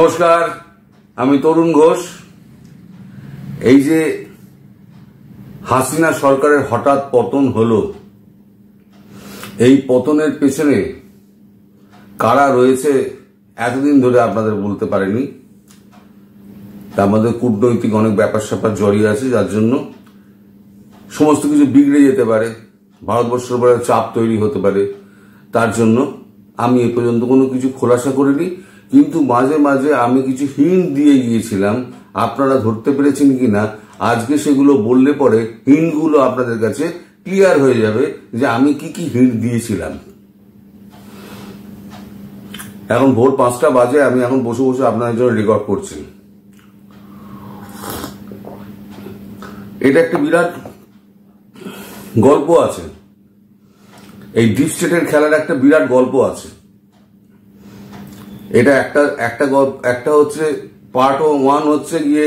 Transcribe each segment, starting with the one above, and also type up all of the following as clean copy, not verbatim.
নমস্কার, আমি তরুণ ঘোষ। এই যে হাসিনা সরকারের হঠাৎ পতন হলো, এই পতনের পেছনে কারা রয়েছে এতদিন ধরে আপনাদের বলতে পারেনি। তার মধ্যে কূটনৈতিক অনেক ব্যাপার স্যাপার জড়িয়ে আছে, যার জন্য সমস্ত কিছু বিগড়ে যেতে পারে, ভারতবর্ষের উপরে চাপ তৈরি হতে পারে। তার জন্য আমি এ পর্যন্ত কোনো কিছু খোলাসা করিনি, কিন্তু মাঝে মাঝে আমি কিছু হিন্ট দিয়ে গিয়েছিলাম। আপনারা ধরতে পেরেছেন কিনা আজকে সেগুলো বললে পরে হিন্টগুলো আপনাদের কাছে ক্লিয়ার হয়ে যাবে যে আমি কি কি হিন্ট দিয়েছিলাম। এখন ভোর 5টা বাজে, আমি এখন বসে বসে আপনাদের জন্য রেকর্ড করছি। এটা একটা বিরাট গল্প আছে, এই ডিপ স্টেটের খেলার একটা বিরাট গল্প আছে। এটা একটা হচ্ছে পার্ট 1 হচ্ছে গিয়ে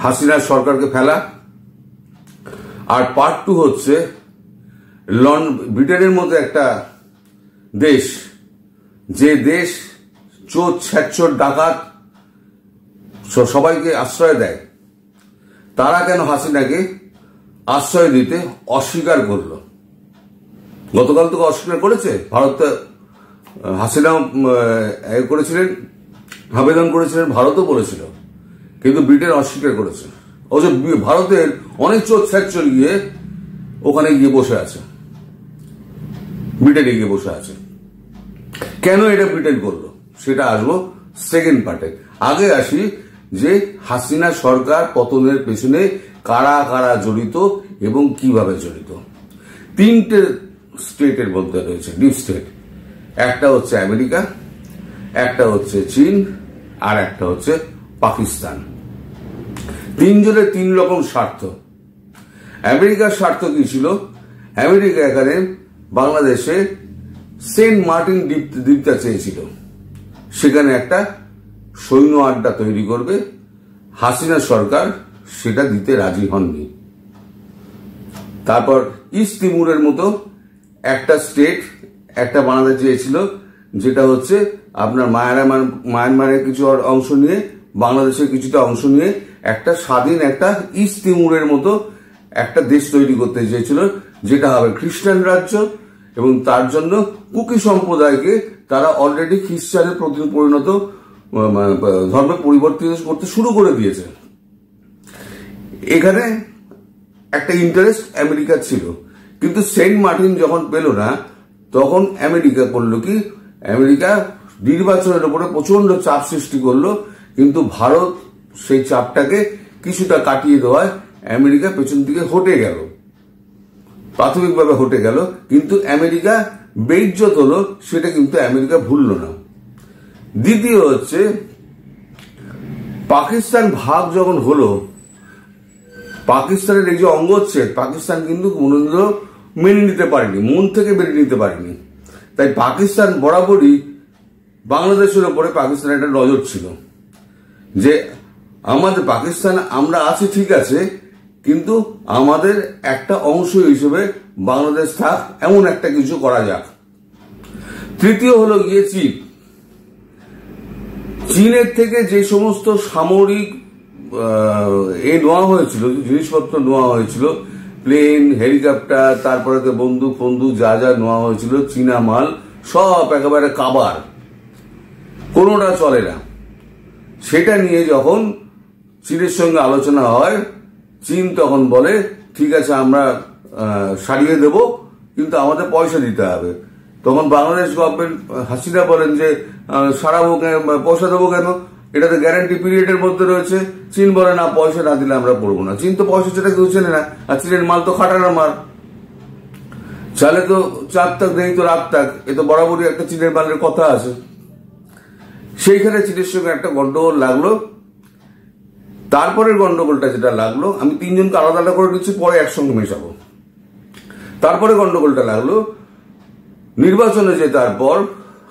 হাসিনার সরকারকে ফেলা, আর পার্ট 2 হচ্ছে ব্রিটেনের মতো একটা দেশ, যে দেশ চোর ছ্যাচর ডাকাত সবাইকে আশ্রয় দেয়, তারা কেন হাসিনাকে আশ্রয় দিতে অস্বীকার করলো। গতকাল থেকে অস্বীকার করেছে। ভারত হাসিনা করেছিলেন, আবেদন করেছিলেন, ভারতও বলেছিল, কিন্তু ব্রিটেন অস্বীকার করেছে। অবশ্য ভারতের অনেক চোর ছ্যাচর গিয়ে ওখানে গিয়ে বসে আছে, ব্রিটেনে গিয়ে বসে আছে। কেন এটা ব্রিটেন করলো সেটা আসবো সেকেন্ড পার্টে। আগে আসি যে হাসিনা সরকার পতনের পেছনে কারা কারা জড়িত এবং কিভাবে জড়িত। 3টে স্টেটের মধ্যে রয়েছে ডিপ স্টেট। একটা হচ্ছে আমেরিকা, একটা হচ্ছে চীন, আর একটা হচ্ছে পাকিস্তান। তিনজনের 3 রকম স্বার্থ। আমেরিকার স্বার্থ কি ছিল? আমেরিকা এখানে বাংলাদেশে সেন্ট মার্টিন দ্বীপটা চেয়েছিল, সেখানে একটা সৈন্য আড্ডা তৈরি করবে। হাসিনা সরকার সেটা দিতে রাজি হননি। তারপর ইস্ট তিমুরের মতো একটা স্টেট একটা বানাতে চেয়েছিল, যেটা হচ্ছে আপনার মায়ানমারের কিছু অংশ নিয়ে, বাংলাদেশের কিছুটা অংশ নিয়ে একটা স্বাধীন একটা ইস্ট তিমুরের মতো একটা দেশ তৈরি করতে চেয়েছিল, যেটা হবে খ্রিস্টান রাজ্য। এবং তার জন্য কুকি সম্প্রদায়কে তারা অলরেডি খ্রিস্টানের পরিণত ধর্মে পরিবর্তিত করতে শুরু করে দিয়েছে। এখানে একটা ইন্টারেস্ট আমেরিকার ছিল, কিন্তু সেন্ট মার্টিন যখন পেল না, তখন আমেরিকা করলো কি, আমেরিকা নির্বাচনের উপরে প্রচন্ড চাপ সৃষ্টি করলো, কিন্তু ভারত সেই চাপটাকে কিছুটা কাটিয়ে দেওয়ায় আমেরিকা পেছন দিকে হটে গেল, প্রাথমিকভাবে হটে গেল। কিন্তু আমেরিকা বেইজ্জত হলো, সেটা কিন্তু আমেরিকা ভুলল না। দ্বিতীয় হচ্ছে পাকিস্তান ভাগ যখন হলো, পাকিস্তানের এই যে অঙ্গচ্ছেদ, পাকিস্তান কিন্তু মেনে নিতে পারেনি, মন থেকে মেনে নিতে পারেনি। তাই পাকিস্তান বরাবরই বাংলাদেশের উপরে পাকিস্তানের একটা নজর ছিল যে আমাদের পাকিস্তান আমরা আছি ঠিক আছে, কিন্তু আমাদের একটা অংশ হিসেবে বাংলাদেশ থাক, এমন একটা কিছু করা যাক। তৃতীয় হলো গিয়ে চীন। চীনের থেকে যে সমস্ত সামরিক নেওয়া হয়েছিল, জিনিসপত্র নেওয়া হয়েছিল, প্লেন, হেলিকপ্টার, তারপরে বন্দুক যা যা নেওয়া হয়েছিল, চীনা মাল সব একেবারে কাবার, কোনোটা চলে না। সেটা নিয়ে যখন চীনের সঙ্গে আলোচনা হয়, চীন তখন বলে ঠিক আছে আমরা সারিয়ে দেব, কিন্তু আমাদের পয়সা দিতে হবে। তখন বাংলাদেশ গভর্নমেন্ট, হাসিনা বলেন যে সারাবো, পয়সা দেবো কেন, এটা তো গ্যারান্টি পিরিয়ডের মধ্যে রয়েছে। চীন বলে না, পয়সা না দিলে আমরা পড়বো না। চীন তো পয়সা সেটা কেউ চেনে না, আর চীনের মাল তো খাটানো মাল, চালে তো 4 তাক নেই তো রাত তাক, এ তো বরাবরই একটা চীনের মালের কথা আছে। সেইখানে চীনের সঙ্গে একটা গন্ডগোল লাগলো। তারপরের গন্ডগোলটা যেটা লাগলো, আমি 3 জনকে আলাদা আলাদা করে দিচ্ছি, পরে একসঙ্গে মেশাবো। তারপরে গন্ডগোলটা লাগলো নির্বাচনে জেতার পর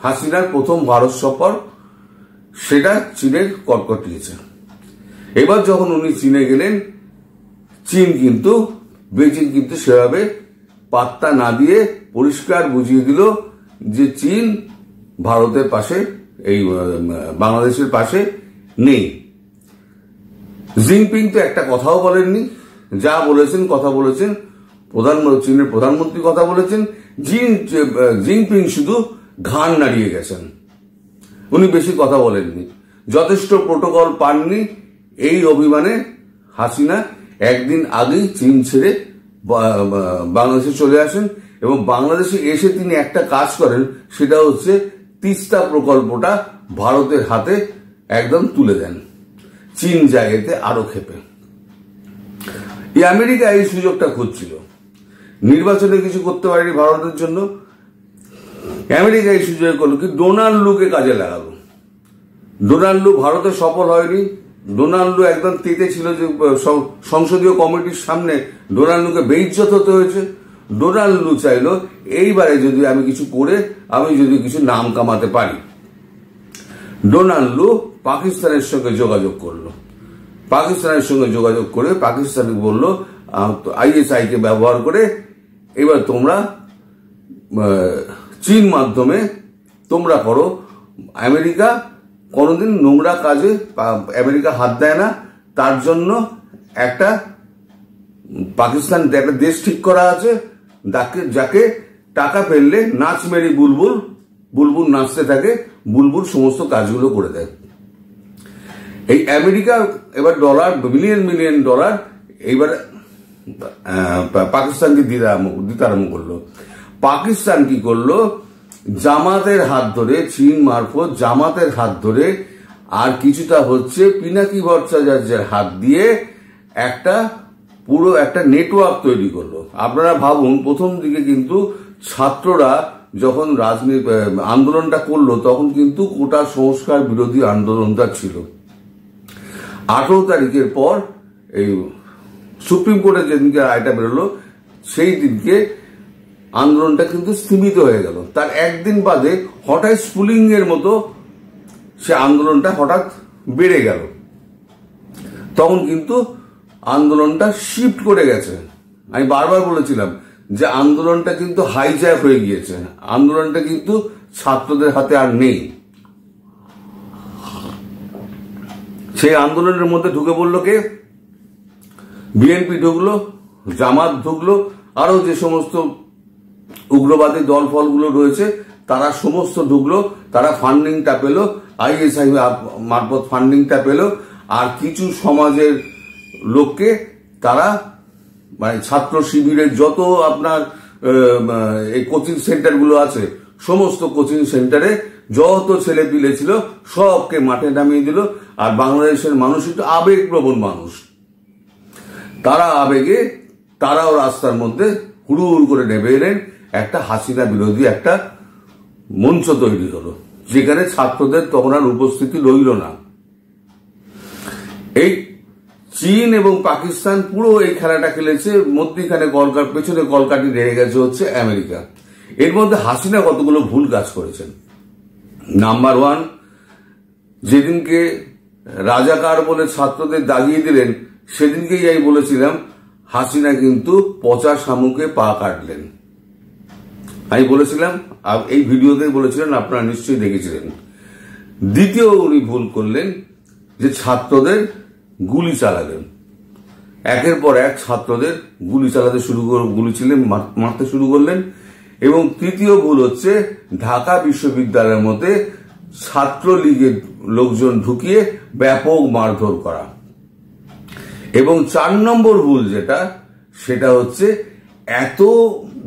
হাসিনার প্রথম ভারত সফর, সেটা চীনের কটকটিয়েছে। এবার যখন উনি চীনে গেলেন, বেজিং কিন্তু সেভাবে পাত্তা না দিয়ে পরিষ্কার বুঝিয়ে দিল যে চীন ভারতের পাশে এই বাংলাদেশের পাশে নেই। জিনপিং তো একটা কথাও বলেননি, যা বলেছেন কথা বলেছেন, চীনের প্রধানমন্ত্রী কথা বলেছেন, জিনপিং শুধু ঘাড় নাড়িয়ে গেছেন, উনি বেশি কথা বলেননি। যথেষ্ট প্রোটোকল পাননি এই অভিমানে হাসিনা একদিন আগেই চীন ছেড়ে বাংলাদেশে চলে আসেন এবং বাংলাদেশে এসে তিনি একটা কাজ করেন, সেটা হচ্ছে তিস্তা প্রকল্পটা ভারতের হাতে একদম তুলে দেন, চীন জায়গাতে আরো ক্ষেপে। এই আমেরিকা এই সুযোগটা খুঁজছিল, নির্বাচনে কিছু করতে পারেনি ভারতের জন্য, আমেরিকা এই সুযোগ করলো কি ডোনাল্ড লুকে কাজে লাগালো। ডোনাল্ড লু ভারতে সফল হয়নি, ডোনাল্ড লু একদম তেতে ছিল যে সংসদীয় কমিটির সামনে ডোনাল্ড লুকে বেইজ্জত হতে হয়েছে। ডোনাল্ড লু চাইলো এইবারে যদি আমি কিছু করে আমি যদি কিছু নাম কামাতে পারি। ডোনাল্ড লু পাকিস্তানের সঙ্গে যোগাযোগ করলো, পাকিস্তানের সঙ্গে যোগাযোগ করে পাকিস্তানকে বলল আইএসআই কে ব্যবহার করে এবার তোমরা চীন মাধ্যমে তোমরা করো, আমেরিকা কোনোদিন নোংরা কাজে আমেরিকা হাত দেয় না, তার জন্য একটা পাকিস্তান একটা দেশ ঠিক করা আছে যাকে টাকা ফেললে নাচ মেরি বুলবুল, বুলবুল নাচতে থাকে, বুলবুল সমস্ত কাজগুলো করে দেয়। এই আমেরিকা এবার ডলার মিলিয়ন মিলিয়ন ডলার এইবার পাকিস্তানকে দিতে আরম্ভ করলো। পাকিস্তান কি করলো, জামাতের হাত ধরে, চীন মারফত জামাতের হাত ধরে আর কিছুটা হচ্ছে পিনাকি ভট্টাচার্যের হাত দিয়ে একটা পুরো একটা নেটওয়ার্ক তৈরি করলো। আপনারা ভাবুন, প্রথম দিকে কিন্তু ছাত্ররা যখন আন্দোলনটা করলো তখন কিন্তু কোটা সংস্কার বিরোধী আন্দোলনটা ছিল। 18 তারিখের পর এই সুপ্রিম কোর্টের যেদিনকে রায়টা বেরোলো সেই দিনকে আন্দোলনটা কিন্তু স্থিমিত হয়ে গেল। তার একদিন বাদে হঠাৎ স্পুলিং এর মতো সে আন্দোলনটা হঠাৎ বেড়ে গেল। তখন কিন্তু আন্দোলনটা শিফট করে গেছে। আমি বারবার বলেছিলাম যে আন্দোলনটা কিন্তু হাইজ্যাক হয়ে গিয়েছে, আন্দোলনটা কিন্তু ছাত্রদের হাতে আর নেই। সেই আন্দোলনের মধ্যে ঢুকে পড়লো কে? বিএনপি ঢুকলো, জামাত ঢুকলো, আরো যে সমস্ত উগ্রবাদী দল ফলগুলো রয়েছে তারা সমস্ত ঢুকলো, তারা ফান্ডিংটা পেল, আইএসআই মারফত ফান্ডিংটা পেল। আর কিছু সমাজের লোককে তারা মানে ছাত্র শিবিরের যত আপনার এই কোচিং সেন্টারগুলো আছে সমস্ত কোচিং সেন্টারে যত ছেলে পিলে ছিল সবকে মাঠে নামিয়ে দিল। আর বাংলাদেশের মানুষ একটু আবেগপ্রবণ মানুষ, তারা আবেগে তারাও রাস্তার মধ্যে হুড়ুহুড় করে নেমে এলেন। একটা হাসিনা বিরোধী একটা মঞ্চ তৈরি হলো, যেখানে ছাত্রদের তখন আর উপস্থিতি রইল না। এই চীন এবং পাকিস্তান পুরো এই খেলাটা খেলেছে, মধ্যখানে পেছনে কলকাঠি রেখে গেছে হচ্ছে আমেরিকা। এর মধ্যে হাসিনা কতগুলো ভুল কাজ করেছেন। নাম্বার 1, যেদিনকে রাজাকার বলে ছাত্রদের দাগিয়ে দিলেন সেদিনকেই আমি বলেছিলাম হাসিনা কিন্তু পচা শামুকে পা কাটলেন। আমি বলেছিলাম, এই ভিডিওতে বলেছিলেন, আপনারা নিশ্চয়ই দেখেছিলেন। দ্বিতীয় উনি ভুল করলেন যে ছাত্রদের গুলি চালালেন, একের পর এক ছাত্রদের গুলি চালাতে মারতে শুরু করলেন। এবং তৃতীয় ভুল হচ্ছে ঢাকা বিশ্ববিদ্যালয়ের মধ্যে ছাত্রলীগের লোকজন ঢুকিয়ে ব্যাপক মারধর করা। এবং 4 নম্বর ভুল যেটা, সেটা হচ্ছে এত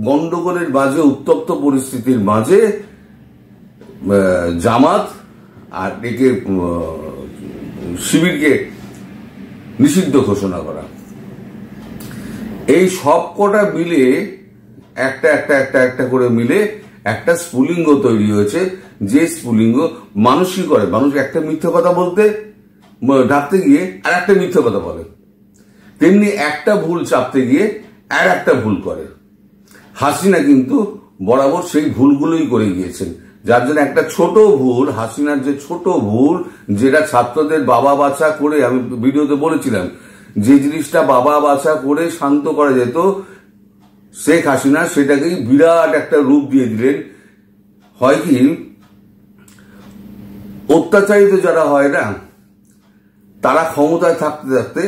গন্ডগোলের মাঝে, উত্তপ্ত পরিস্থিতির মাঝে জামাত আর একে শিবিরকে নিষিদ্ধ ঘোষণা করা। এই সব কটা মিলে একটা করে মিলে একটা স্ফুলিঙ্গ তৈরি হয়েছে। যে স্ফুলিঙ্গ মানুষ কি করে, মানুষ একটা মিথ্যা কথা বলতে ঢাকতে গিয়ে আর একটা মিথ্যা কথা বলে, তেমনি একটা ভুল চাপতে গিয়ে আর একটা ভুল করে। হাসিনা কিন্তু বরাবর সেই ভুলগুলোই করে গিয়েছেন, যার জন্য একটা ছোট ভুল, হাসিনার যে ছোট ভুল যেটা ছাত্রদের বাবা বাছা করে, আমি ভিডিওতে বলেছিলাম যে জিনিসটা বাবা বাছা করে শান্ত করা যেত, শেখ হাসিনা সেটাকেই বিরাট একটা রূপ দিয়ে দিলেন। হয় কি অত্যাচারিত যারা হয় না, তারা ক্ষমতায় থাকতে থাকতে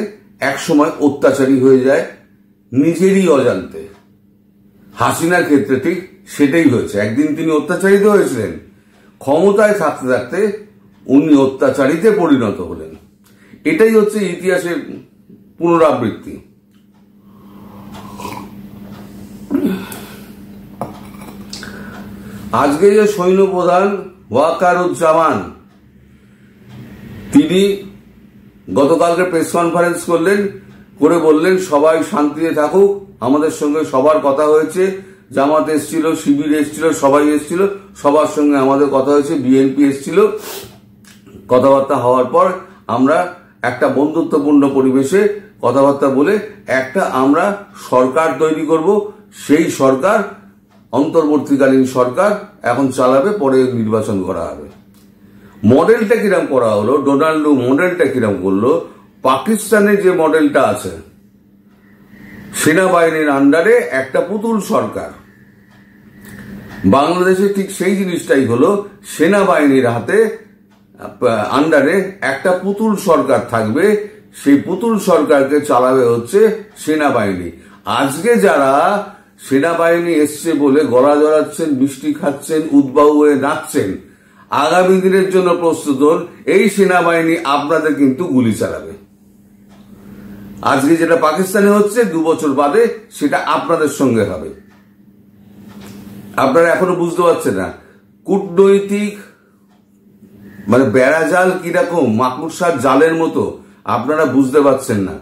একসময় অত্যাচারী হয়ে যায় নিজেরই অজান্তে। হাসিনার ক্ষেত্রে ঠিক সেটাই হয়েছে। একদিন তিনি অত্যাচারিত হয়েছিলেন, ক্ষমতায় থাকতে থাকতে উনি অত্যাচারীতে পরিণত হলেন। এটাই হচ্ছে ইতিহাসের পুনরাবৃত্তি। আজকে যে সৈন্যপ্রধান ওয়াকারুজ্জামান, তিনি গতকালকে প্রেস কনফারেন্স করে বললেন সবাই শান্তিতে থাকুক, আমাদের সঙ্গে সবার কথা হয়েছে, জামাত এসছিল, শিবির এসছিল, সবাই এসছিল, সবার সঙ্গে আমাদের কথা হয়েছে, বিএনপি এসছিল। কথাবার্তা হওয়ার পর আমরা একটা বন্ধুত্বপূর্ণ পরিবেশে কথাবার্তা বলে একটা আমরা সরকার তৈরি করব। সেই সরকার অন্তর্বর্তীকালীন সরকার এখন চালাবে, পরে নির্বাচন করা হবে। মডেলটা কিরম করা হলো, ডোনাল্ডো মডেলটা কিরম করলো, পাকিস্তানের যে মডেলটা আছে সেনাবাহিনীর আন্ডারে একটা পুতুল সরকার, বাংলাদেশে ঠিক সেই জিনিসটাই হলো। সেনাবাহিনীর হাতে আন্ডারে একটা পুতুল সরকার থাকবে, সেই পুতুল সরকারকে চালাবে হচ্ছে সেনাবাহিনী। আজকে যারা সেনাবাহিনী এসছে বলে গলা জড়াচ্ছেন, মিষ্টি খাচ্ছেন, উদ্বাহু হয়ে নাচছেন, আগামী দিনের জন্য প্রস্তুত হন, এই সেনাবাহিনী আপনাদের কিন্তু গুলি চালাবে। আজকে যেটা পাকিস্তানে হচ্ছে 2 বছর বাদে সেটা আপনাদের সঙ্গে হবে। আপনারা এখনো বুঝতে পারছেন না কূটনৈতিক মানে বেড়াজাল কিরকম, মাকড়সার জালের মতো, আপনারা বুঝতে পারছেন না।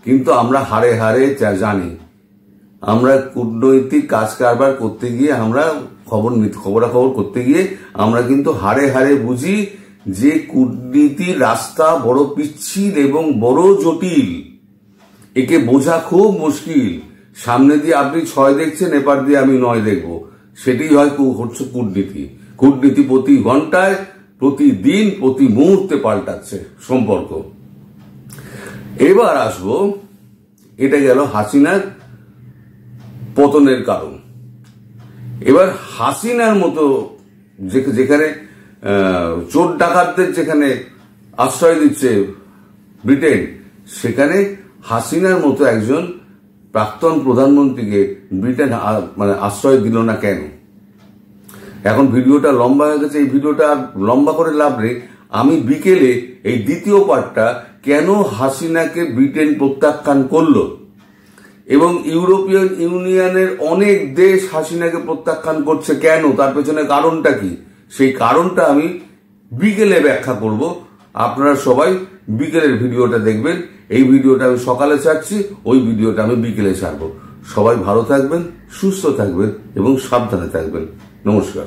কিন্তু আমরা হারে হারে জানি, আমরা কূটনৈতিক কাজ কারবার করতে গিয়ে, আমরা খবরাখবর করতে গিয়ে আমরা কিন্তু হারে হারে বুঝি যে কূটনীতির রাস্তা বড় পিচ্ছিল এবং বড় জটিল। একে বোঝা খুব মুশকিল। সামনে দিয়ে আপনি 6 দেখছেন, এপার দিয়ে আমি 9 দেখব, সেটাই হচ্ছে কূটনীতি। কূটনীতি প্রতি ঘন্টায়, প্রতিদিন, প্রতি মুহূর্তে পাল্টাচ্ছে সম্পর্ক। এবার আসবো, এটা গেল হাসিনার পতনের কারণ। এবার হাসিনার মতো যেখানে চোর ডাকাতদের যেখানে আশ্রয় দিচ্ছে ব্রিটেন, সেখানে হাসিনার মতো একজন প্রাক্তন প্রধানমন্ত্রীকে ব্রিটেন মানে আশ্রয় দিল না কেন? এখন ভিডিওটা লম্বা হয়ে গেছে, এই ভিডিওটা আর লম্বা করে লাভ নেই। আমি বিকেলে এই দ্বিতীয় পার্টটা, কেন হাসিনাকে ব্রিটেন প্রত্যাখ্যান করলো এবং ইউরোপিয়ান ইউনিয়নের অনেক দেশ হাসিনাকে প্রত্যাখ্যান করছে কেন, তার পেছনে কারণটা কি, সেই কারণটা আমি বিকেলে ব্যাখ্যা করব। আপনারা সবাই বিকেলের ভিডিওটা দেখবেন। এই ভিডিওটা আমি সকালে ছাড়ছি, ওই ভিডিওটা আমি বিকেলে ছাড়বো। সবাই ভালো থাকবেন, সুস্থ থাকবেন এবং সাবধানে থাকবেন। নমস্কার।